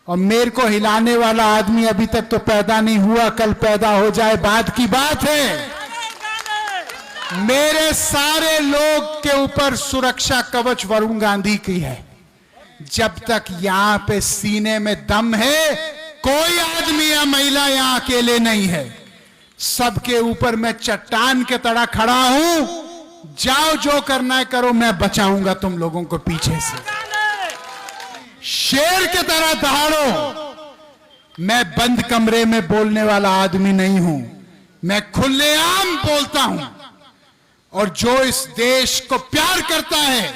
और मेरे को हिलाने वाला आदमी अभी तक तो पैदा नहीं हुआ, कल पैदा हो जाए बाद की बात है। मेरे सारे लोग के ऊपर सुरक्षा कवच वरुण गांधी की है। जब तक यहां पे सीने में दम है, कोई आदमी या महिला यहां अकेले नहीं है। सबके ऊपर मैं चट्टान के तरह खड़ा हूं। जाओ जो करना है करो, मैं बचाऊंगा तुम लोगों को पीछे से। शेर की तरह दहाड़ो। मैं बंद कमरे में बोलने वाला आदमी नहीं हूं, मैं खुलेआम बोलता हूं। और जो इस देश को प्यार करता है,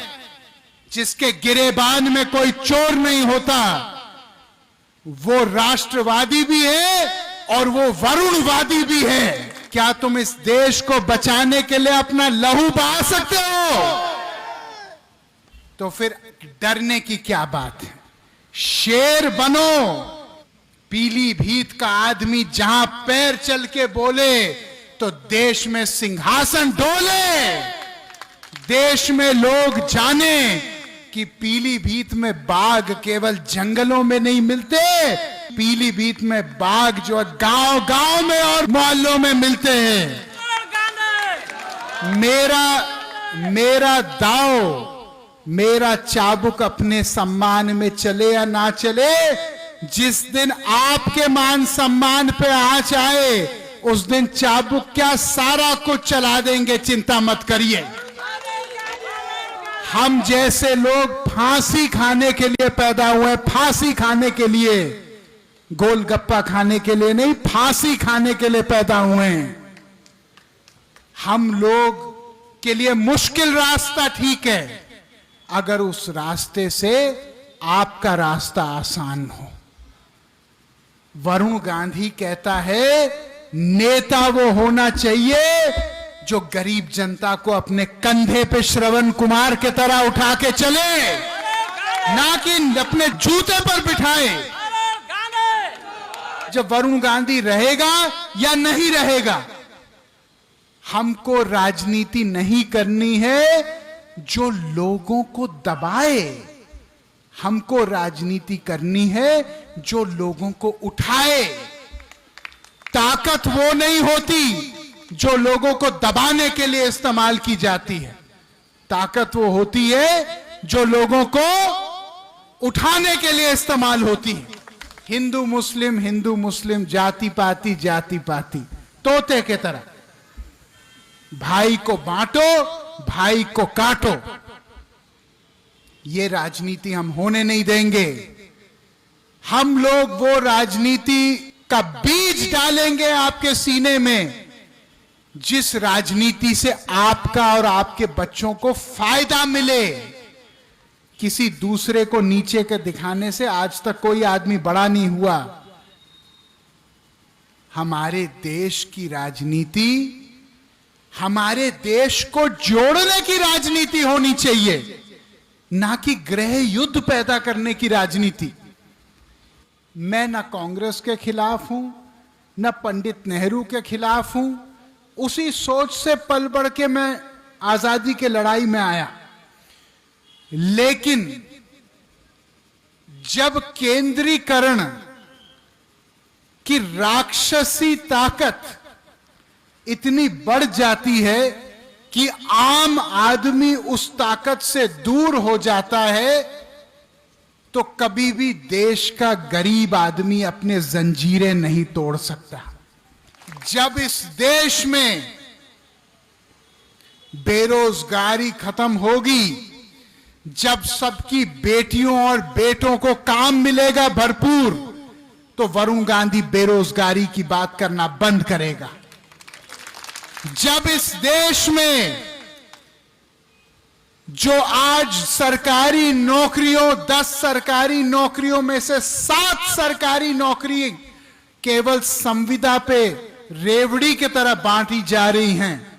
जिसके गिरेबान में कोई चोर नहीं होता, वो राष्ट्रवादी भी है और वो वरुणवादी भी है। क्या तुम इस देश को बचाने के लिए अपना लहू बहा सकते हो? तो फिर डरने की क्या बात है? शेर बनो। पीलीभीत का आदमी जहां पैर चल के बोले तो देश में सिंहासन डोले। देश में लोग जाने कि पीलीभीत में बाघ केवल जंगलों में नहीं मिलते, पीलीभीत में बाघ जो गांव गांव में और मोहल्लों में मिलते हैं। मेरा दाव, मेरा चाबुक अपने सम्मान में चले या ना चले, जिस दिन आपके मान सम्मान पे आंच आए, उस दिन चाबुक क्या सारा कुछ चला देंगे, चिंता मत करिए। हम जैसे लोग फांसी खाने के लिए पैदा हुए, फांसी खाने के लिए, गोलगप्पा खाने के लिए नहीं, फांसी खाने के लिए पैदा हुए हैं। हम लोग के लिए मुश्किल रास्ता ठीक है, अगर उस रास्ते से आपका रास्ता आसान हो। वरुण गांधी कहता है नेता वो होना चाहिए जो गरीब जनता को अपने कंधे पे श्रवण कुमार के तरह उठा के चले, ना कि अपने जूते पर बिठाए। जब वरुण गांधी रहेगा या नहीं रहेगा, हमको राजनीति नहीं करनी है जो लोगों को दबाए। हमको राजनीति करनी है जो लोगों को उठाए। ताकत वो नहीं होती जो लोगों को दबाने के लिए इस्तेमाल की जाती है। ताकत वो होती है जो लोगों को उठाने के लिए इस्तेमाल होती है। हिंदू मुस्लिम, जाति पाति, तोते के तरह भाई को बांटो, भाई को काटो। ये राजनीति हम होने नहीं देंगे। हम लोग वो राजनीति का बीज डालेंगे आपके सीने में, जिस राजनीति से आपका और आपके बच्चों को फायदा मिले। किसी दूसरे को नीचे के दिखाने से आज तक कोई आदमी बड़ा नहीं हुआ। हमारे देश की राजनीति, हमारे देश को जोड़ने की राजनीति होनी चाहिए, ना कि गृह युद्ध पैदा करने की राजनीति। मैं ना कांग्रेस के खिलाफ हूं, ना पंडित नेहरू के खिलाफ हूं। उसी सोच से पल बढ़ के मैं आजादी के लड़ाई में आया। लेकिन जब केंद्रीकरण की राक्षसी ताकत इतनी बढ़ जाती है कि आम आदमी उस ताकत से दूर हो जाता है, तो कभी भी देश का गरीब आदमी अपने जंजीरें नहीं तोड़ सकता। जब इस देश में बेरोजगारी खत्म होगी, जब सबकी बेटियों और बेटों को काम मिलेगा भरपूर, तो वरुण गांधी बेरोजगारी की बात करना बंद करेगा। जब इस देश में जो आज सरकारी नौकरियों, 10 सरकारी नौकरियों में से 7 सरकारी नौकरी केवल संविदा पे रेवड़ी की तरह बांटी जा रही हैं,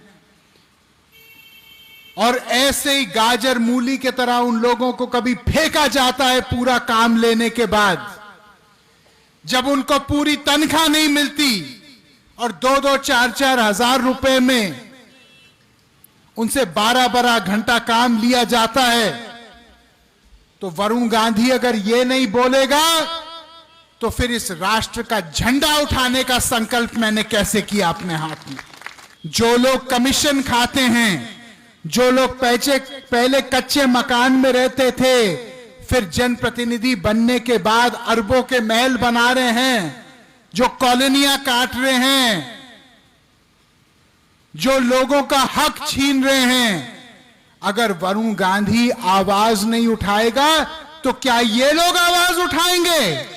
और ऐसे ही गाजर मूली की तरह उन लोगों को कभी फेंका जाता है पूरा काम लेने के बाद, जब उनको पूरी तनख्वाह नहीं मिलती और 2-2, 4-4 हजार रुपए में उनसे 12-12 घंटा काम लिया जाता है, तो वरुण गांधी अगर ये नहीं बोलेगा तो फिर इस राष्ट्र का झंडा उठाने का संकल्प मैंने कैसे किया अपने हाथ में। जो लोग कमीशन खाते हैं, जो लोग पहले कच्चे मकान में रहते थे, फिर जनप्रतिनिधि बनने के बाद अरबों के महल बना रहे हैं, जो कॉलोनियां काट रहे हैं, जो लोगों का हक छीन रहे हैं, अगर वरुण गांधी आवाज नहीं उठाएगा तो क्या ये लोग आवाज उठाएंगे?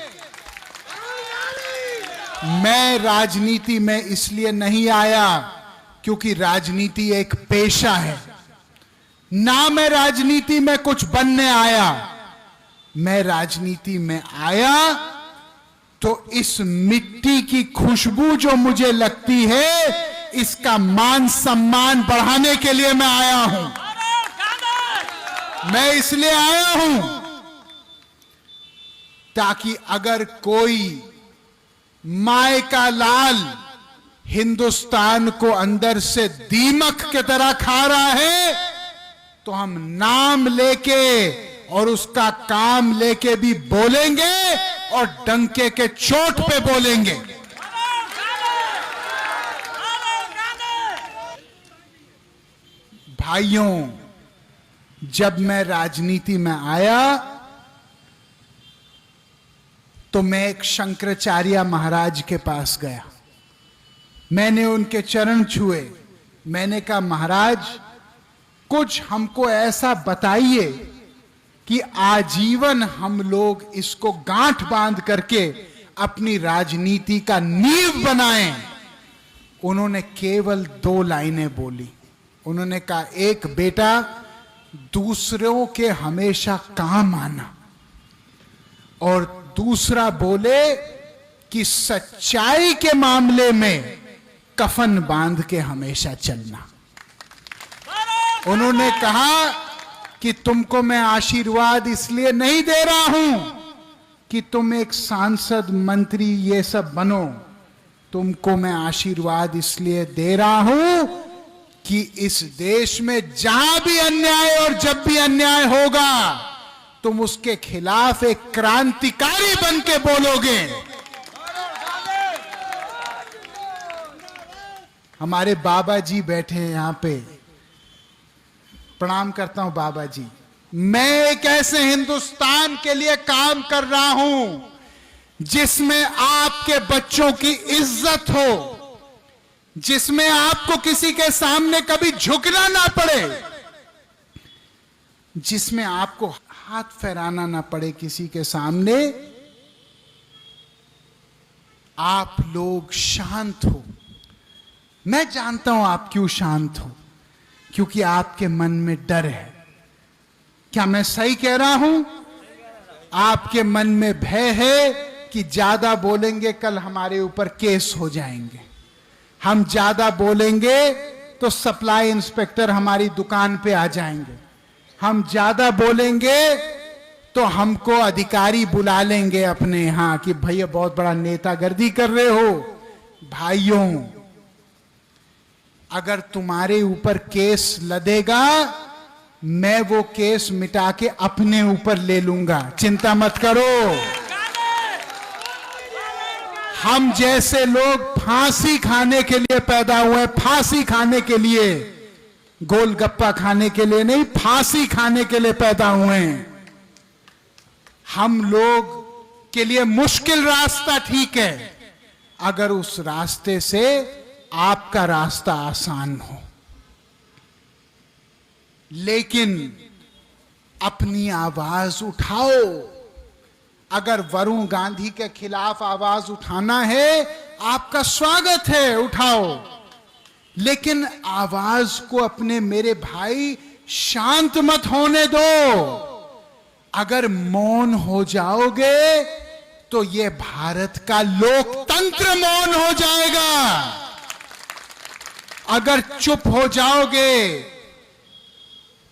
मैं राजनीति में इसलिए नहीं आया क्योंकि राजनीति एक पेशा है, ना मैं राजनीति में कुछ बनने आया। मैं राजनीति में आया तो इस मिट्टी की खुशबू जो मुझे लगती है, इसका मान सम्मान बढ़ाने के लिए मैं आया हूं। मैं इसलिए आया हूं ताकि अगर कोई माय का लाल हिंदुस्तान को अंदर से दीमक की तरह खा रहा है, तो हम नाम लेके और उसका काम लेके भी बोलेंगे और डंके के चोट पे बोलेंगे। भाइयों, जब मैं राजनीति में आया तो मैं एक शंकराचार्य महाराज के पास गया। मैंने उनके चरण छुए। मैंने कहा, महाराज कुछ हमको ऐसा बताइए कि आजीवन हम लोग इसको गांठ बांध करके अपनी राजनीति का नींव बनाएं। उन्होंने केवल 2 लाइनें बोली। उन्होंने कहा, एक बेटा, दूसरों के हमेशा काम आना, और दूसरा बोले कि सच्चाई के मामले में कफन बांध के हमेशा चलना। उन्होंने कहा कि तुमको मैं आशीर्वाद इसलिए नहीं दे रहा हूं कि तुम एक सांसद, मंत्री ये सब बनो। तुमको मैं आशीर्वाद इसलिए दे रहा हूं कि इस देश में जहां भी अन्याय और जब भी अन्याय होगा, तुम उसके खिलाफ एक क्रांतिकारी बन के बोलोगे। हमारे बाबा जी बैठे हैं यहां पे, प्रणाम करता हूं बाबा जी। मैं एक ऐसे हिंदुस्तान के लिए काम कर रहा हूं जिसमें आपके बच्चों की इज्जत हो, जिसमें आपको किसी के सामने कभी झुकना ना पड़े, जिसमें आपको हाथ फहराना ना पड़े किसी के सामने। आप लोग शांत हो। मैं जानता हूं आप क्यों शांत हो, क्योंकि आपके मन में डर है। क्या मैं सही कह रहा हूं? आपके मन में भय है कि ज्यादा बोलेंगे कल हमारे ऊपर केस हो जाएंगे, हम ज्यादा बोलेंगे तो सप्लाई इंस्पेक्टर हमारी दुकान पे आ जाएंगे, हम ज्यादा बोलेंगे तो हमको अधिकारी बुला लेंगे अपने यहां कि भैया बहुत बड़ा नेतागर्दी कर रहे हो। भाइयों, अगर तुम्हारे ऊपर केस लदेगा, मैं वो केस मिटा के अपने ऊपर ले लूंगा, चिंता मत करो। हम जैसे लोग फांसी खाने के लिए पैदा हुए, फांसी खाने के लिए, गोलगप्पा खाने के लिए नहीं, फांसी खाने के लिए पैदा हुए हैं। हम लोग के लिए मुश्किल रास्ता ठीक है, अगर उस रास्ते से आपका रास्ता आसान हो। लेकिन अपनी आवाज उठाओ। अगर वरुण गांधी के खिलाफ आवाज उठाना है, आपका स्वागत है, उठाओ। लेकिन आवाज को अपने मेरे भाई शांत मत होने दो। अगर मौन हो जाओगे तो ये भारत का लोकतंत्र मौन हो जाएगा। अगर चुप हो जाओगे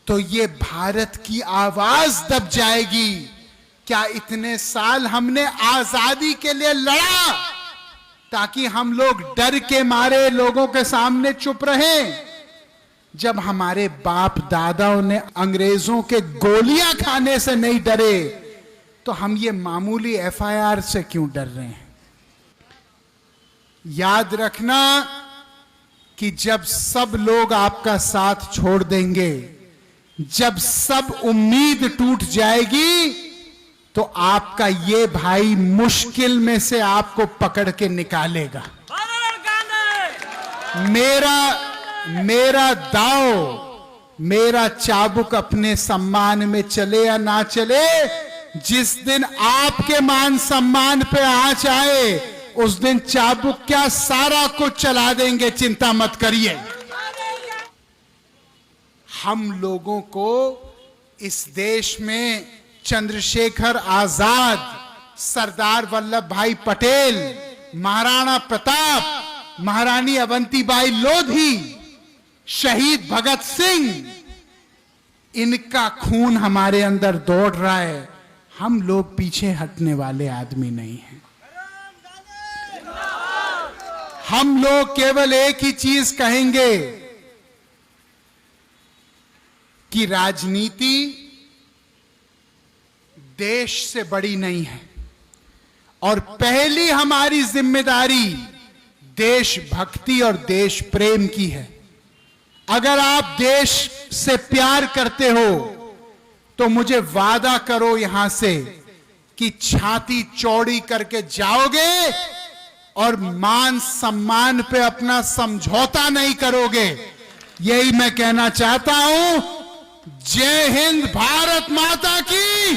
तो ये भारत की आवाज दब जाएगी। क्या इतने साल हमने आजादी के लिए लड़ा ताकि हम लोग डर के मारे लोगों के सामने चुप रहें? जब हमारे बाप दादाओं ने अंग्रेजों के गोलियां खाने से नहीं डरे, तो हम ये मामूली एफआईआर से क्यों डर रहे हैं? याद रखना कि जब सब लोग आपका साथ छोड़ देंगे, जब सब उम्मीद टूट जाएगी, तो आपका ये भाई मुश्किल में से आपको पकड़ के निकालेगा। मेरा दाव, मेरा चाबुक अपने सम्मान में चले या ना चले, जिस दिन आपके मान सम्मान पे आंच आए, उस दिन चाबुक क्या सारा कुछ चला देंगे, चिंता मत करिए। हम लोगों को इस देश में चंद्रशेखर आजाद, सरदार वल्लभ भाई पटेल, महाराणा प्रताप, महारानी अवंतीबाई लोधी, शहीद भगत सिंह, इनका खून हमारे अंदर दौड़ रहा है। हम लोग पीछे हटने वाले आदमी नहीं हैं। हम लोग केवल एक ही चीज कहेंगे कि राजनीति देश से बड़ी नहीं है, और पहली हमारी जिम्मेदारी देशभक्ति और देश प्रेम की है। अगर आप देश से प्यार करते हो तो मुझे वादा करो यहां से कि छाती चौड़ी करके जाओगे और मान सम्मान पे अपना समझौता नहीं करोगे। यही मैं कहना चाहता हूं। जय हिंद, भारत माता की।